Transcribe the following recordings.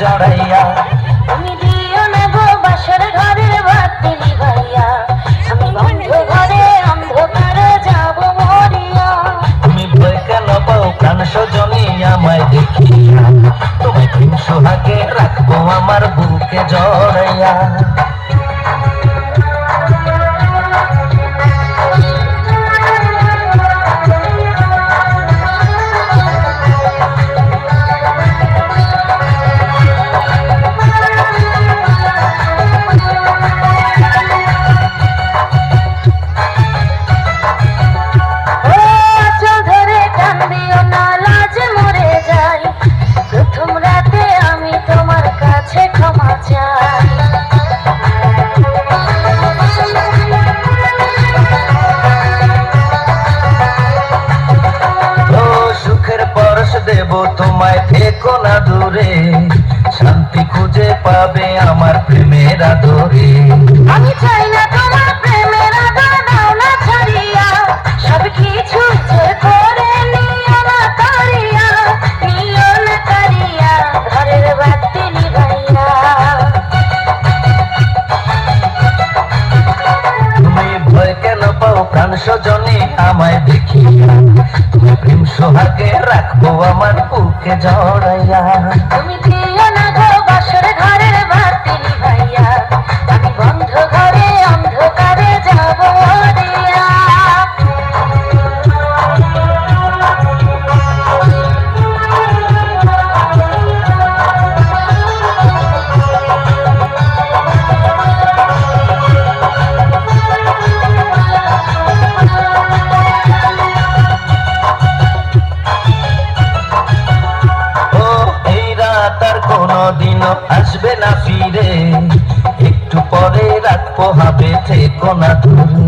জড়াইয়া। তুমি দিও না গো বাসর ঘরের বাতি নিভাইয়া, আমি বন্ধ ঘরে অন্ধকারে যাব মরিয়া। তুমি ভয় কেন পাও প্রাণ সজনী আমায় দেখিয়া, তোমায় প্রেম সোহাগে রাখবো আমার বুকে জড়াইয়া। দেব তোমায় থেকো না দূরে, শান্তি খুঁজে পাবে আমার প্রেমের আদরে। আমি চাই না তোমার প্রেমের আদর, দাও না ছাড়িয়া, সব কিছু যে করে নিও না কারিয়া, নিও না কারিয়া ঘরের বাতি নিভাইয়া। তুমি ভয় কেন পাও প্রাণ সজনী আমায় দেখিয়া, তুমি প্রেম সোহাগে রাখবো আমার বুকে জড়াইয়া। তুমি দিও না গো বাসর ঘরের বাতি নিভাইয়া, আমি বন্ধ ঘরে অন্ধকারে যাব মরিয়া। কোনদিনও আসবে না ফিরে, একটু পরে রাত পোহাবে থেকো না দূরে।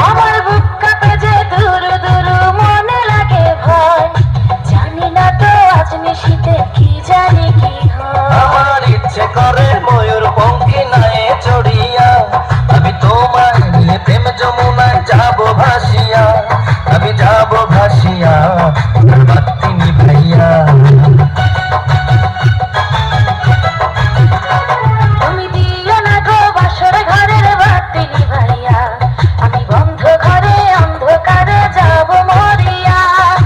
আমার বুক কাঁপে যে দূর দূর মনে লাগে ভয়, জানি না তো আজ নিশীথে কি জানি কি হয়। আমার ইচ্ছে করে ময়ূর পঙ্খী নায়ে চড়িয়া, আমি তোমায় নিয়ে প্রেম যমুনায় যাব ভাসিয়া, আমি যাব ভাসিয়া বাতি নিভাইয়া। তুমি দিও না গো বাসর ঘরের বাতি নিভাইয়া, আমি বন্ধ ঘরে অন্ধকারে যাব মরিয়া।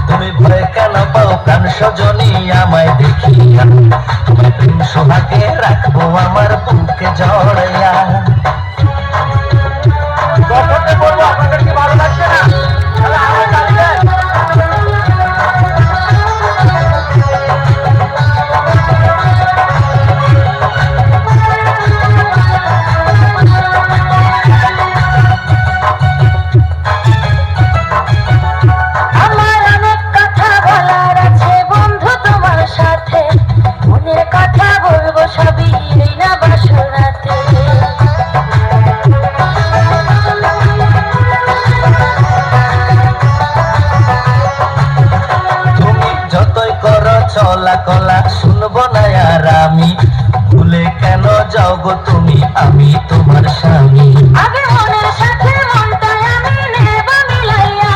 তুমি ভয় কেন পাও প্রাণ সজনী আমায় দেখিয়া, তুমি প্রেম সোহাগে রাখবো আমার বুকে জড়াইয়া। কখনো বলবো আপনাদের কি ভালো লাগছে না? তাহলে আমার চালিয়ে আমার অনেক কথা বলার আছে বন্ধু তোমার সাথে, মনের কথা বলবো সবই এই না বাসর রাতে। তুমি যতই করো চলা কলা শুনবো না আর আমি, ভুলে কেন যাও গো তুমি, আমি তোমার স্বামী। আগে মনের সাথে মনটাই আমি নেব মিলাইয়া,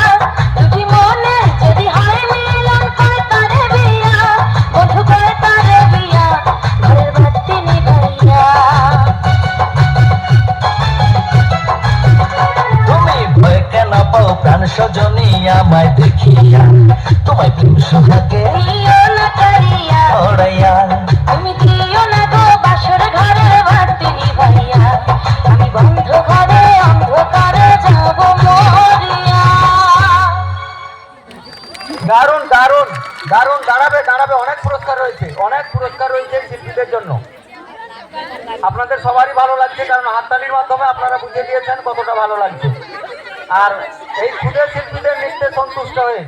দুটি মনে যদি হয় মিলন করে তারে বিয়া, বন্ধু করে তারে বিয়া ঘরের বাতি নিভাইয়া। তুমি ভয় কেন পাও প্রাণ সজনী আমায় দেখিয়া, তোমায় প্রেম সোহাগে দিও না কারিয়া, জড়াইয়া। তুমি দিও না গো বাসর ঘরের বাতি নিভাইয়া, আমি বন্ধ ঘরে অন্ধকারে যাব মরিয়া। দারুণ দারুণ দারুণ, দাঁড়াবে দাঁড়াবে, অনেক পুরস্কার রয়েছে, অনেক পুরস্কার রয়েছে শিল্পীদের জন্য। আপনাদের সবারই ভালো লাগছে, কারণ হাততালির মাধ্যমে আপনারা বুঝিয়ে দিয়েছেন কতটা ভালো লাগছে। আর এই ক্ষুদে শিল্পীদের নৃত্যে সন্তুষ্ট হয়ে